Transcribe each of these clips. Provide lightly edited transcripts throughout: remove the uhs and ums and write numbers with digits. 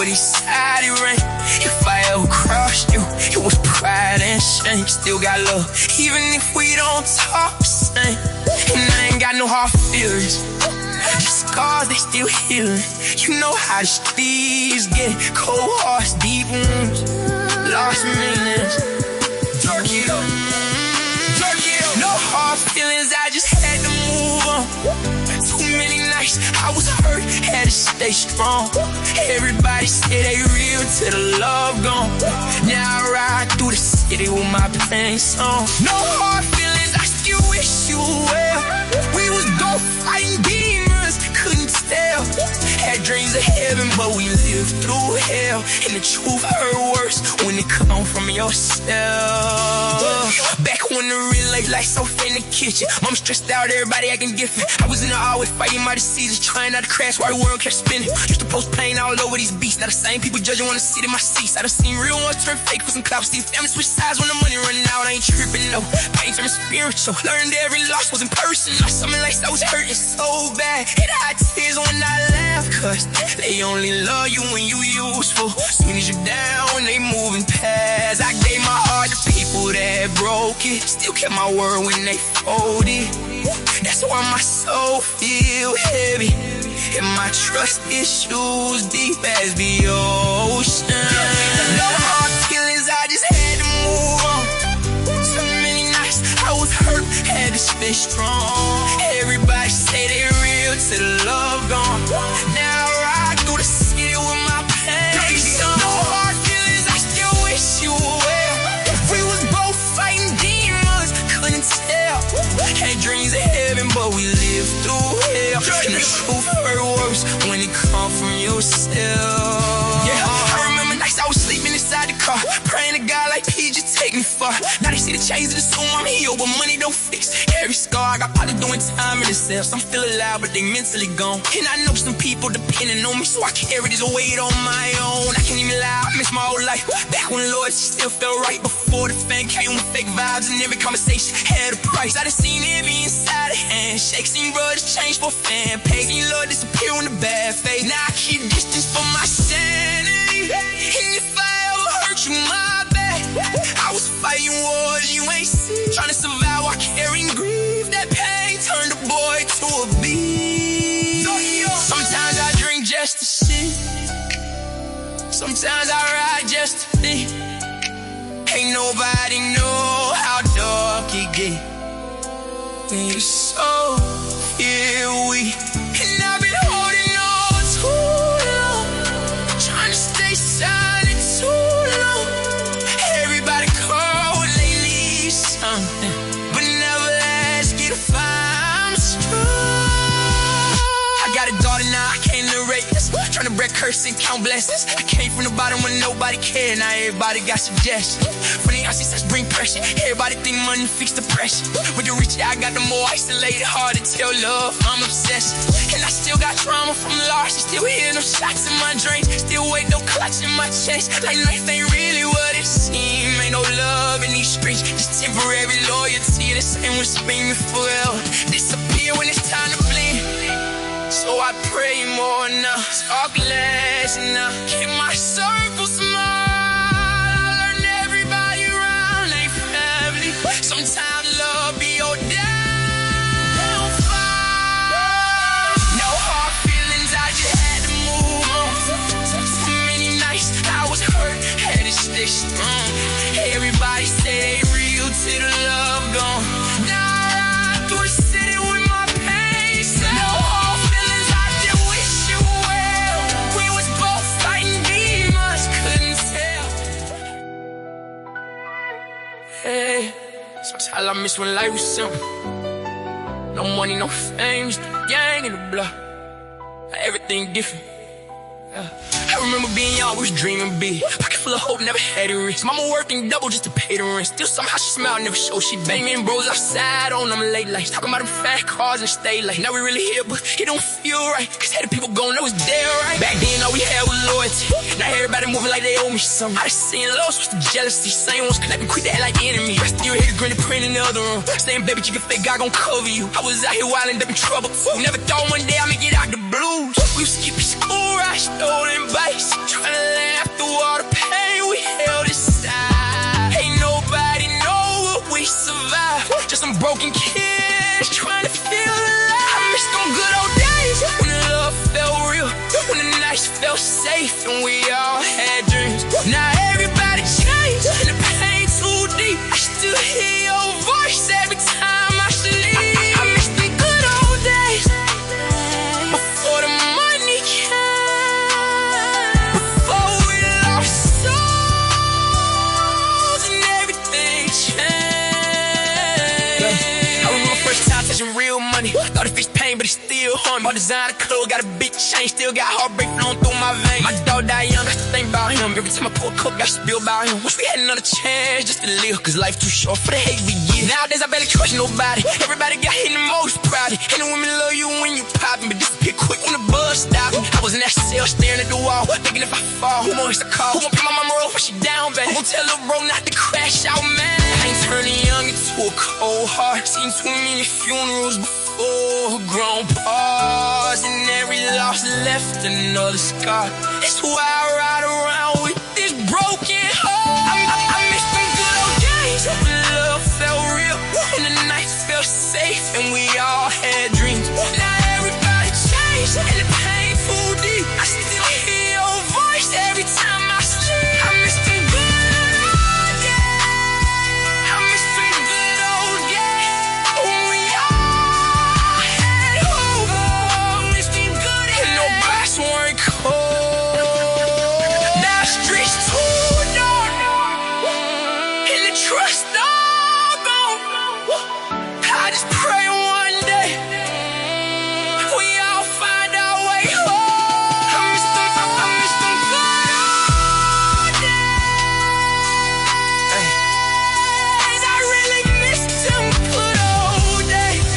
but he said it rain. If I ever crossed you, it was pride and shame. Still got love, even if we don't talk the same. And I ain't got no hard feelings, just scars, they still healing. You know how the streets get, cold hearts, deep wounds, lost meanings. Durk it up, Durk it up. No hard feelings, I just had to move on. Too many nights I was hurt, had to stay strong. Everybody say they real till the love gone. Now I ride through the city with my pain song. No hard feelings, I still wish you well. We was both fighting demons, couldn't tell. Had dreams of heaven, but we lived through hell. And the truth hurt worse when it come from yourself. Back when the real lights off in the kitchen, mom stressed out, everybody acting different. I was in the always fighting my diseases, trying not to crash while the world kept spinning. Used to post pain all over these beats. Now the same people judging wanna sit in my seats. I done seen real ones turn fake for some clout. See family switch sides when the money running out. I ain't tripping, no. Pain turned spiritual. Learned every loss wasn't personal. Something like I was hurting so bad. It had tears when I laugh, cause they only love you when you useful. Soon as you down, they moving past. I gave my heart to people that broke it. Still kept my word when they folded. That's why my soul feel heavy, and my trust issues deep as the ocean. No hard feelings, I just had to move on. So many nights I was hurt, had to stay strong. Everybody say they real till the love gone. Now I ride through the city with my pain. No hard feelings, I still wish you well. We was both fighting demons, couldn't tell. Had dreams of heaven, but we lived through hell. And the truth hurt worse when it come from yourself. Yeah, I remember nights I was sleeping inside the car, praying to God like, please just take me far. Now they see the chains of the soul, I'm healed, but money don't fix every scar. I got probably doing time in itself. Some feel alive, but they mentally gone. And I know some people depending on me, so I carry this weight on my own. I can't even lie, I miss my whole life. Back when loyalty still felt right, before the fame came with fake vibes, and every conversation had a price. I done seen envy inside a handshake, seen brothers change for fan page, seen love disappear in the bad face. Now I keep distance for my sanity, and if I ever hurt you, my bad. I was fighting wars you ain't seen, trying to survive while carrying grief. That pain turned a boy to a beast. Sometimes I drink just to see, sometimes I ride just to think. Ain't nobody know how dark it get when you're so weak. And I've been holding on too long, trying to stay silent too long. Everybody call when they need something, but never ask you if I'm strong. I got a daughter now, I can't narrate this, trying to break curse and count blessings. I came from the bottom when nobody cared, now everybody got suggestions. From the outside bring pressure, everybody think money fix depression. With the richer I got, the more isolated, hard to tell love, I'm obsessed. And I still got trauma from loss, still hear them shots in my dreams, still wait no clutch in my chest. Like life ain't really what it seems, ain't no love in these streets, just temporary loyalty. The same will spring me forever, disappear when it's time to blink. So I pray more now, talk less now, keep my circle small. I learned everybody around ain't family. Sometimes love be your downfall. No hard feelings, I just had to move on. So many nights I was hurt, had to stay strong. Everybody say they real till the love gone. Now I ride through the city with my pain. So no hard feelings, I just wish you well. We was both fighting demons, couldn't tell. Hey, sometimes I miss when life was simple. No money, no fame, just the gang and the block. Everything different. I remember being young, was dreaming big. Pocket full of hope, never had it rich. Mama working double just to pay the rent. Still somehow she smiled, never showed she banging bros outside on them late lights. Talking about them fat cars and stay late. Now we really here, but it don't feel right, cause had the people going, that was dead right. Back then all we had was loyalty, now everybody moving like they owe me something. I just seen lost with the jealousy, same ones clapping quick to act like enemies. Rest of you hit a grin and print in the other room, saying baby you can fake, God gon' cover you. I was out here wildin' up in trouble, never thought one day I'ma get out the blues. We was skipping school, I stolen bikes, trying to broken kids trying to feel alive. I miss them good old days when the love felt real, when the nights felt safe and we all had dreams. Now everybody changed and the pain too deep. I still hear your voice every time I sleep. I miss the good old days before the money came, before we lost souls and everything changed. I remember first time touching real money. Thought it fixed pain, but it still haunt me. All designer clothes, got a big chain, still got heartbreak flowing through my veins. My dog died young, I think about him. Every time I pour a cup, I spill about him. Wish we had another chance just to live, cause life too short for the hate we give. Nowadays I barely trust nobody. Everybody got hit the most proud. And the women love you when you poppin', but disappear quick when the buzz stop. I was in that cell staring at the wall, thinking if I fall, who wants to call? Who gon' pick my mama up when she down bad? Who gon' tell little bro not to crash out, man? I ain't turning young into a cold heart. Seen too many funerals before, grown pause, and every loss left another scar. That's why I ride around with this broken heart. I miss them good old days when love felt real, when the nights felt safe and we all had dreams. Now everybody changed and the pain too deep. I still hear your voice every time I sleep. I miss them good old days. I miss them good old days when we all had hope. I miss them good days. And no backs weren't cold. Now the streets too dark and the trust all gone. I just pray one day we all find our way home. I miss them good old days. I really miss them good old days.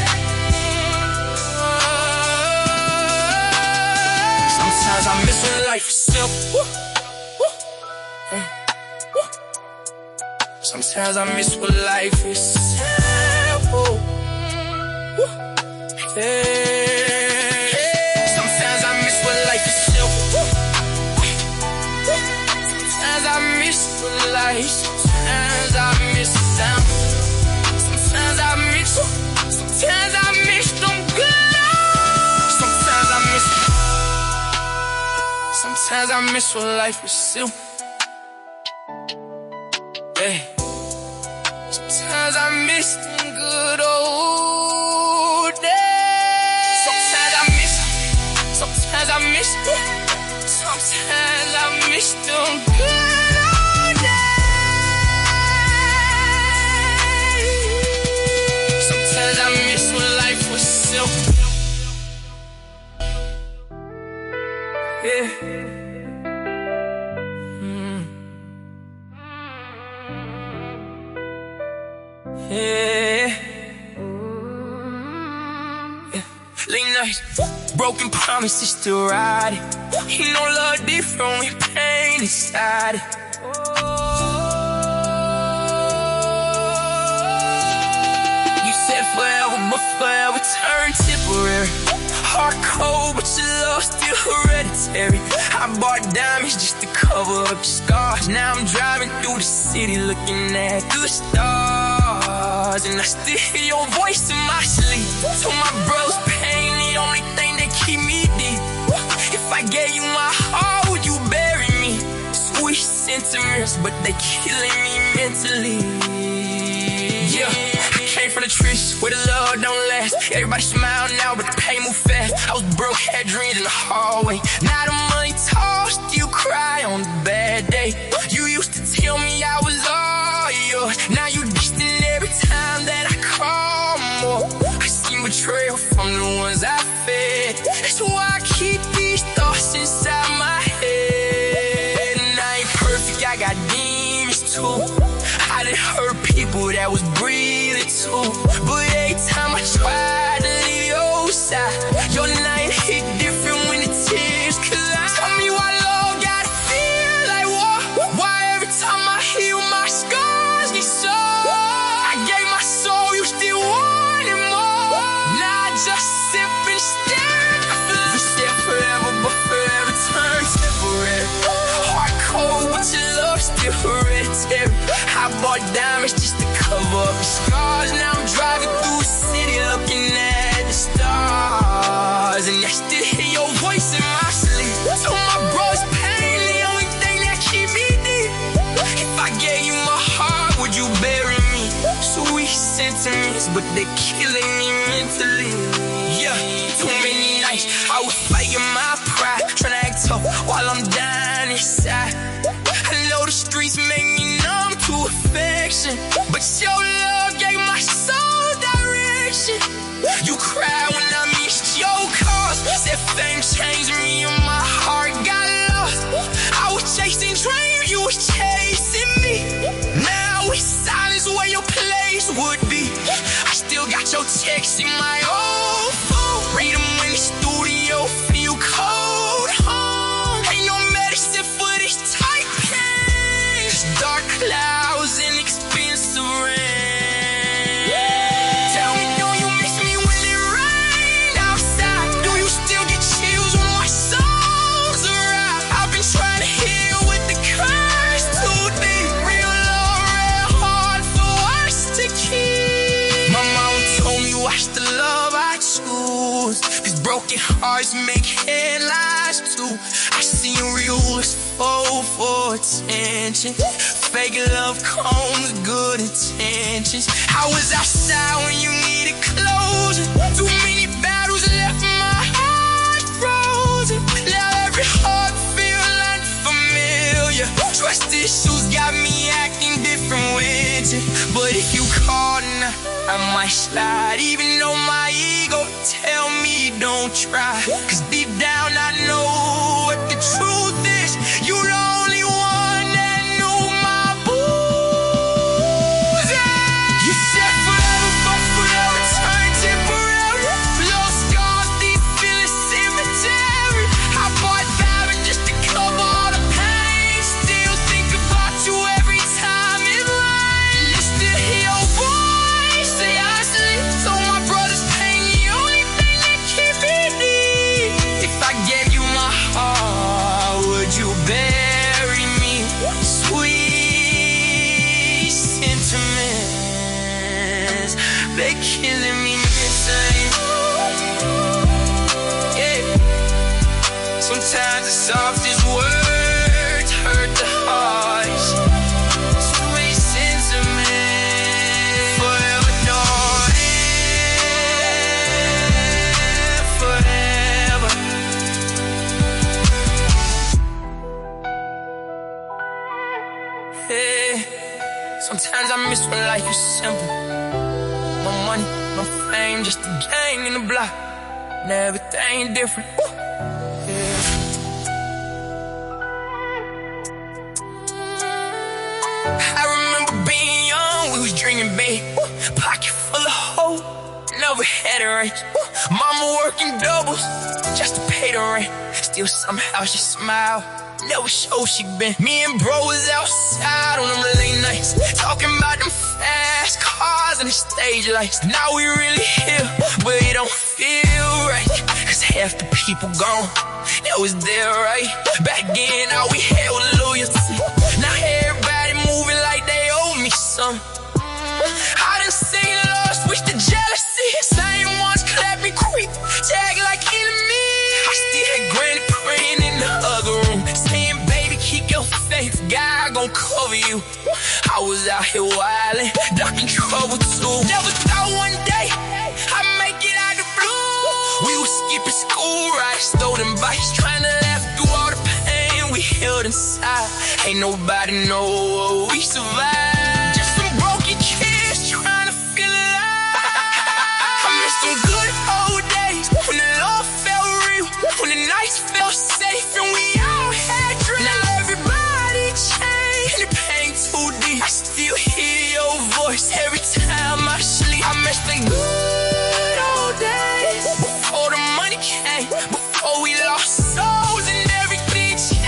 Sometimes I miss when life was simple. Sometimes I miss when life is simple. Sometimes I miss when life is simple. Sometimes I miss when life. Sometimes I miss the sound. Sometimes I miss. Sometimes I miss them good old. Sometimes I miss. Sometimes I miss when life is simple. Hey. Sometimes I miss them good old days. Sometimes I miss. Sometimes I miss. Sometimes I miss them good old days. Sometimes I miss when life was simple. Yeah. Yeah. Late nights, broken promises still riding. You know love different when pain inside it. You said forever, but forever turned temporary. Heart cold, but your love still hereditary. I bought diamonds just to cover up your scars. Now I'm driving through the city looking at the stars, and I still hear your voice in my sleep. So my bros pain, the only thing that keep me deep. If I gave you my heart, would you bury me? Sweet sentiments, but they killing me mentally. Yeah, I came from the trenches where the love don't last. Everybody smile now, but the pain move fast. I was broke, had dreams in the hallway. Now the money talk, still cry on the bad day. You used to tell me I was all yours. Now you distant every time that I call more. I see betrayal from the ones I fed. That's why I keep these thoughts inside my head. And I ain't perfect, I got demons too. I done hurt people that was breathing too. But every time I tried to leave your side, your night hit different when the tears collide. Tell me why love gotta feel like war. Why every time I heal my scars need so. I gave my soul, you still wanted more. Now I just sip and stare. We said forever, but forever turns temporary. Heart cold, but your love still hereditary. I bought diamonds just to cover up the scars. Now I'm I'm driving through the city looking at the stars, and I still hear your voice in my sleep. So my bro's pain, the only thing that keep me deep. If I gave you my heart, would you bury me? Sweet sentiments, but they're killing me mentally. Yeah, too many nights I was fighting my pride, trying to act tough while I'm dying inside. I know the streets make me numb to affection, but your love gave my soul direction. You cried when I missed your calls, said fame changed me and my heart got lost. I was chasing dreams, you was chasing me. Now it's silence where your place would be. I still got your text in my old phone. Read them in the studio, feel cold home. Ain't no medicine for this tight pain. Just dark clouds and expensive rain. Tell me, do you miss me when it rains outside? Do you still get chills when my songs arrive? I've been trying to heal with the curse too deep. Real love, real hard for us to keep. My mom told me watch the love I choose, 'cause broken hearts make headlines too. I seen real as fall for attention. Fake love comes good intentions. I was outside when you needed closure. Too many battles left my heart frozen. Now every heart feel unfamiliar. Trust issues got me acting different with you. But if you call now, I might slide, even though my ego tell me don't try. 'Cause deep down I know what the truth is. You the only one that knew my booze. You said forever, but forever turned temporary. Lost scars, these feelings cemetery. I bought diamond just to cover all the pain. Still think about you every time it rains. Just to hear your voice say I sleep. So my brother's pain, the only thing that keep me deep. If I gave you my heart, would you bury me? Sweet sentiments, they killing me insane. Yeah. Sometimes the softest words hurt the hardest. Sweet sentiments, forever darling, forever. Yeah. Sometimes I miss when life is simple. My money, my fame, just a gang in the block. Now everything different. Woo. Yeah. I remember being young, we was drinking big. Pocket full of hope, never had it right. Mama working doubles just to pay the rent. Still somehow she smiled, never show she been. Me and bro was outside on them late nights, talking about them fast cars and the stage lights. Now we really here, but it don't feel right, 'cause half the people gone, that was there right. Back then all we had was loyalty. Now everybody moving like they owe me something. I done seen love switch to jealousy. Same ones clap me creep, tag like enemy. I still had granny praying in the other room, saying baby keep your faith, God gon' cover you. I was out here wildin', ducking trouble too. Never thought one day I'd make it out the blue. We was skipping school, right? Stole them bikes, trying to laugh through all the pain we held inside. Ain't nobody know what we survived. Just some broken kids trying to feel alive. I miss some good old days when the love felt real, when the nights felt safe and we all had dreams. Now everybody changed and the pain too deep. I still hear your voice every time I sleep. I miss the good old days before the money came, before we lost souls and everything changed.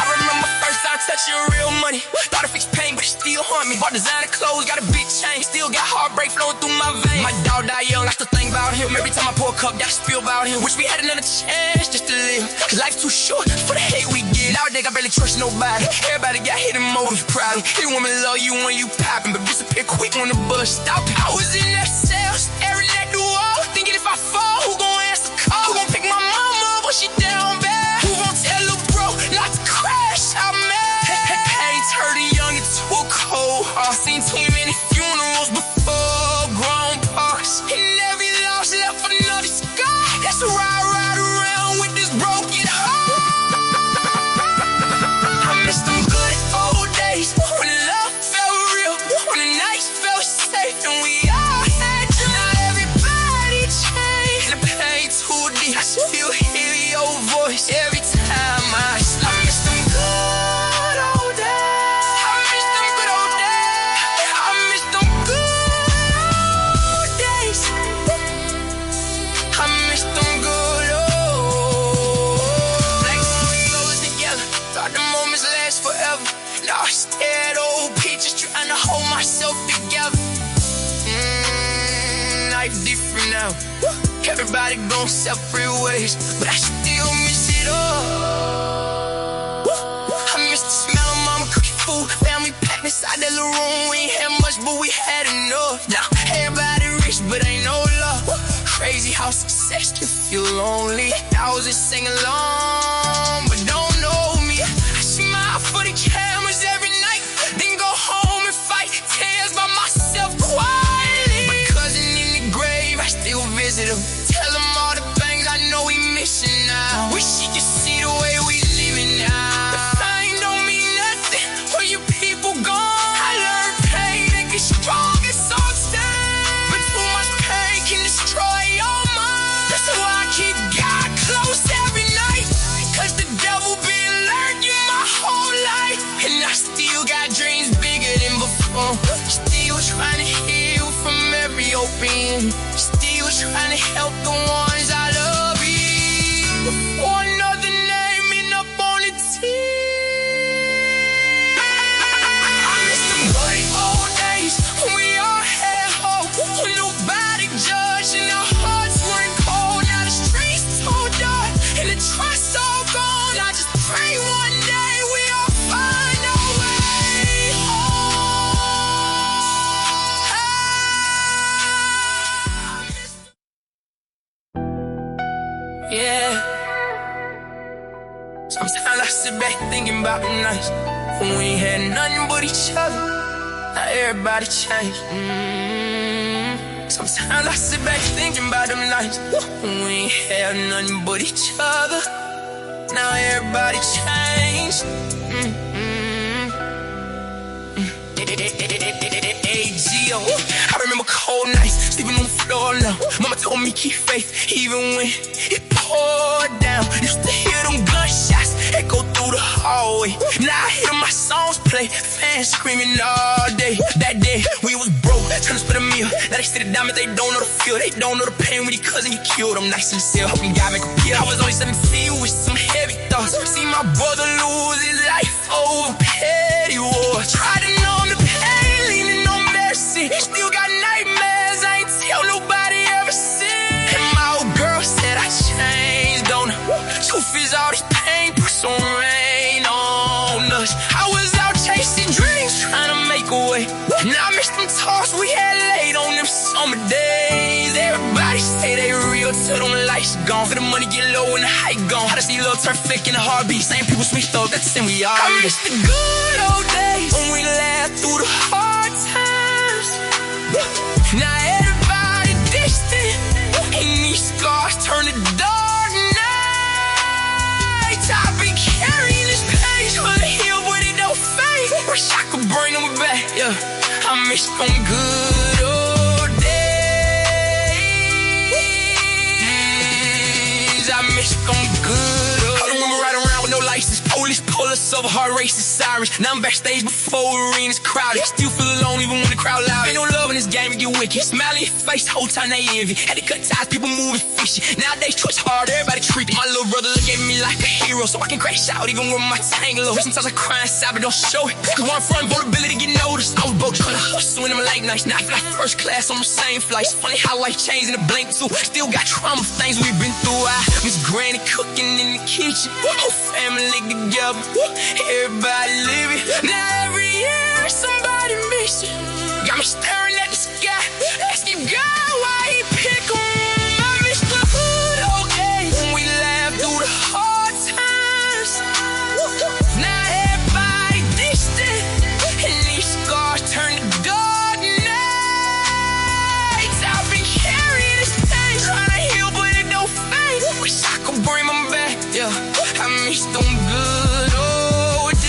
I remember first time touching real money. Thought it fixed pain, but it still haunt me. Bought designer clothes, got a big chain, still got heartbreak flowing through my veins. My dog died young like used to think about him. Every time I pour a cup, that spill about him. Wish we had another chance just to live, cause life's too short for the hate we get. Nowadays I barely trust nobody. Everybody got hidden motives, probably. Any woman love you when you poppin', but disappear quick when the bus stop. I was in that cell, staring at the wall, thinking if I fall, who gon' answer the call? Who gon' pick my mama up when she down bad? Who gon' tell her bro not to crash? I'm mad. Pain turning young into a cold heart. Seen too many funerals before grown parts, and every loss left another scar. That's why I ride around with this broken heart. I miss them good old days when the love felt real, when the nights felt safe, and we all had dreams. Now everybody changed, and the pain too deep. I still hear your voice every time I sleep. I miss them good old days. I miss them good old days. I miss them good old days. I miss them good old. Like when we always together, thought the moments last forever. Now I stare at old pictures, trying to hold myself together. Life different now. Everybody gone separate ways, but I still miss it all. I miss the smell of mama cooking food, family packed inside that little room. We ain't had much, but we had enough. Now everybody rich, but ain't no love. Crazy how success can feel lonely. Thousands sing along, but don't know me. I smile for the cameras every night, then go home and fight tears by myself quietly. My cousin in the grave, I still visit him. Tell him all the things I know he missing now. Wish he could see the way we living now. The fame don't mean nothing when you people gone. I learned pain and get strong and so stand. But too much pain can destroy your mind. That's why I keep God close every night, cause the devil been lurking my whole life. And I still got dreams bigger than before. Still trying to heal from every open. Still trying to help the ones I love. Before another name end up on the team. I miss the good old days when we all had hope, when nobody judged and our hearts weren't cold. Now the streets too dark and the trust all gone. I just pray one day we all find our way home. Yeah. Sometimes I sit back thinking about the nights when we ain't had nothing but each other. Now everybody changed. Sometimes I sit back thinking about them nights when we ain't had nothing but each other. Now everybody changed. G.O. I remember cold nights, sleeping on the floor now. Mama told me keep faith, even when it poured down. Used to hear them gunshots echo through the hallway. Now I hear my songs play, fans screaming all day. That day we was broke, trying to split a meal. Now they see the diamonds, they don't know the feel. They don't know the pain when your cousin you killed. I'm nice in the cell, hoping God make a peel. I was only 17 with some heavy thoughts. See my brother lose his life over petty war. Try to numb the pain, leaning on mercy. Still got nightmares I ain't tell nobody ever seen. And my old girl said I changed, don't I? Truth is all this pain put some rain on us. I was out chasing dreams, trying to make a way. Now I miss them talks we had late on them summer days. Everybody say they real till them lights gone. For the money get low and the hype gone. How to see Lil Durk flick in the heartbeat. Same people switched up, that's the same we are. I miss the good old days when we laughed through the hard times. Now everybody distant, and these scars turn to dark nights. I've been carrying this pain, trying to heal, but it don't fade. Wish I could bring them back, yeah. I miss them good old days. I miss them good old days. I don't remember riding around with no license. Police pull us over, heart racing sirens. Now I'm backstage before arenas crowded. Still feel alone even when the crowd loud. Ain't no love in this game, it get wicked. Smiling your face, whole time they envy. Had to cut ties, people moving fishy. Nowadays choice hard, everybody treat it. My little brother look at me like a hero, so I can crash out even with my tank low. Sometimes I cry inside but don't show it, cause one front vulnerability get noticed. I was broke trying to hustle in them late nights. Now I feel like first class on the same flights. Funny how life changed in a blink too. Still got trauma for things we've been through. I miss granny cooking in the kitchen, whole family together, everybody living. Now every year somebody missing. Got me staring at the sky, asking God why he pick 'em. I miss the hood, okay, when we laugh through the hard times. Now everybody distant, and these scars turn to dark nights. I've been carrying this pain, trying to heal, but it don't fade. Wish I could bring them back, yeah. I miss them good old days.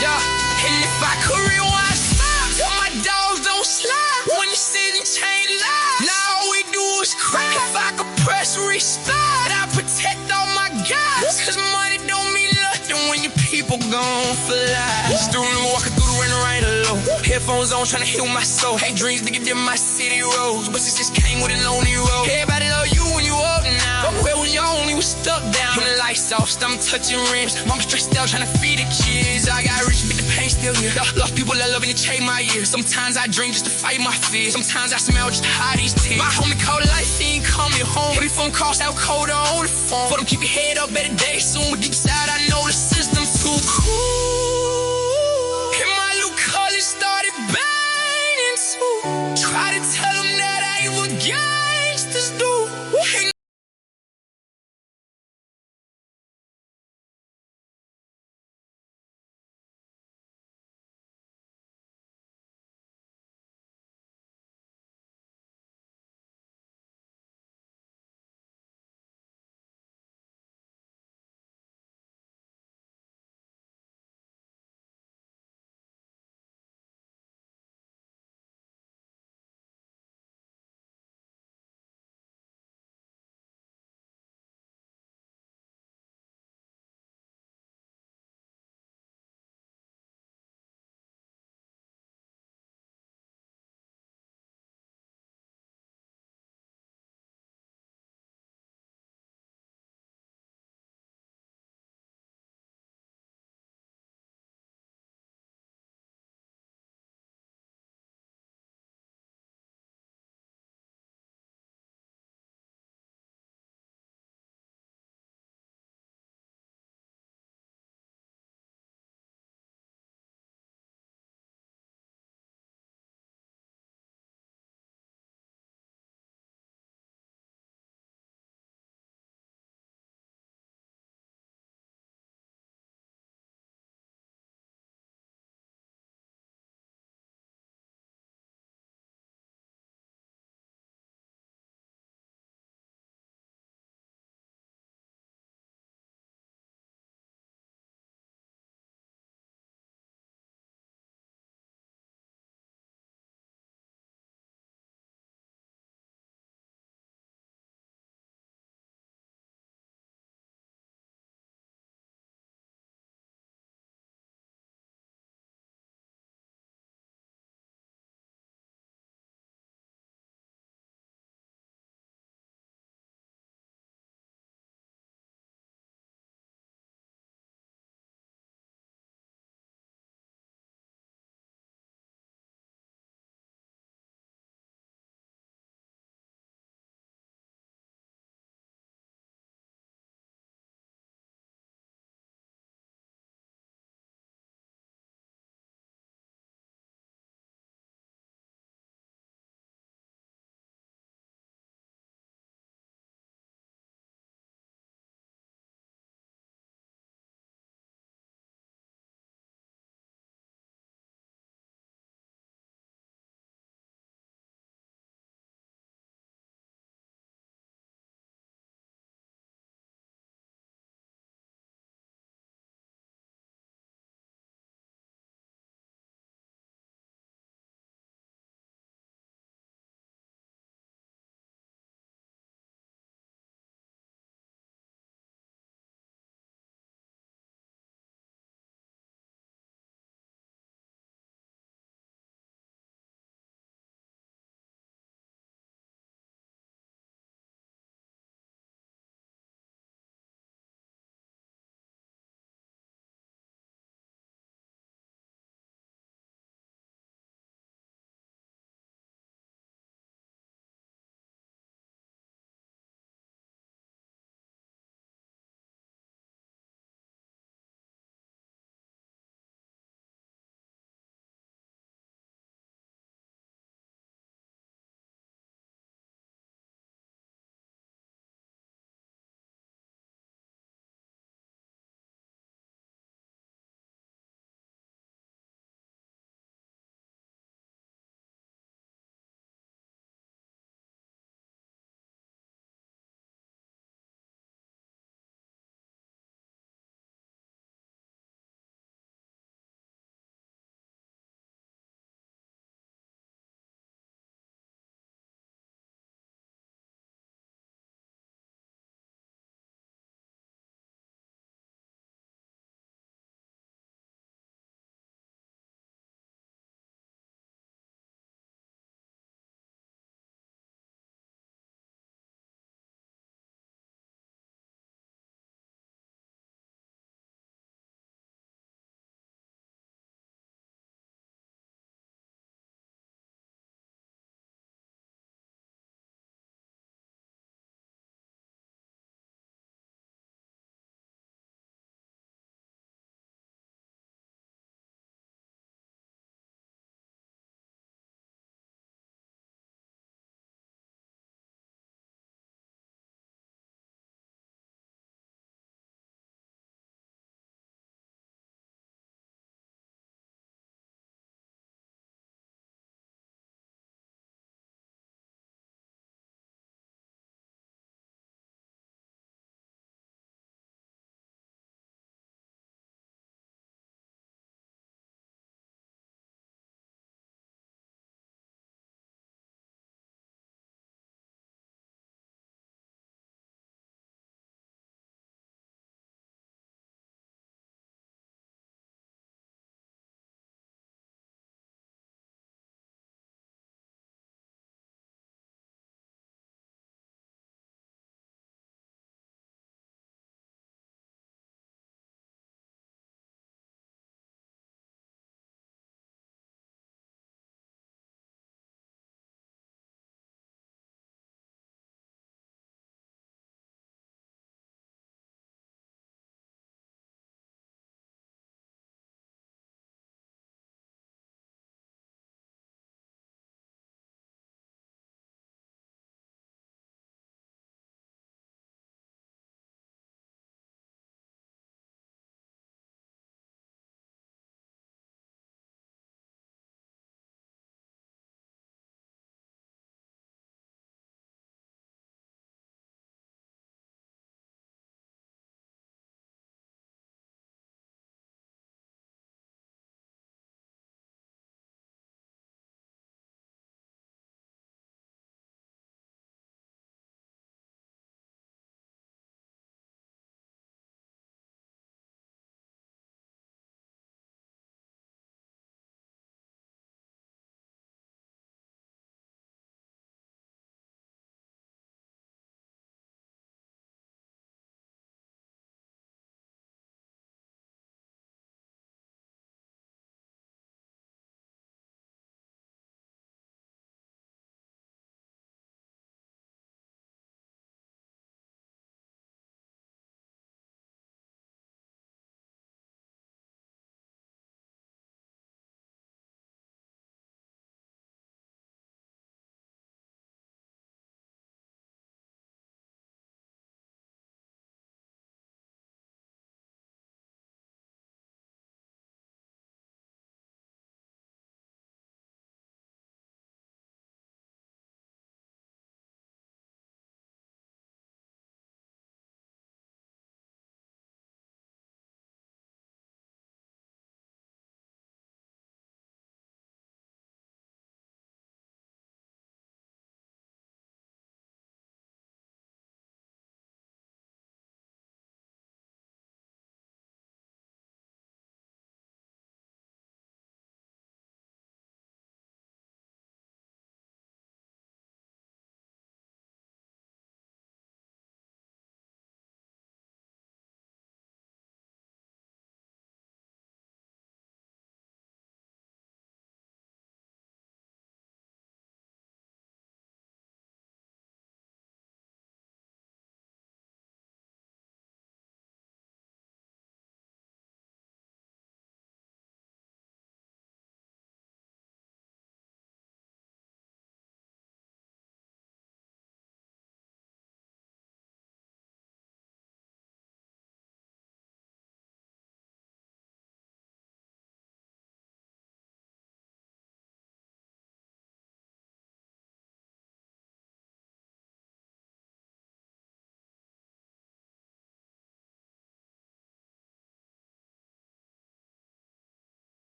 Yeah. And if I could rewind time, tell my dogs don't slide when the season change lives. Now all we do is cry. If I could press restart, I'd protect all my guys, cause money don't mean nothing when your people gone for life. Student walking through the rain alone, headphones on trying to heal my soul. Had dreams to get them my city roads, but it just came with a lonely road. Everybody love you when you up now, but where was you only was stuck down? When the lights off, stomach touching rims, mama stressed out trying to feed the kids. I got rich but the pain still here. Lost people that love me to change my years. Sometimes I dream just to fight my fears, sometimes I smell just to hide these tears. My homie called life, he ain't coming home. Every phone calls out colder on the phone. For them keep your head up, better day soon, but deep inside I know the system's too cool.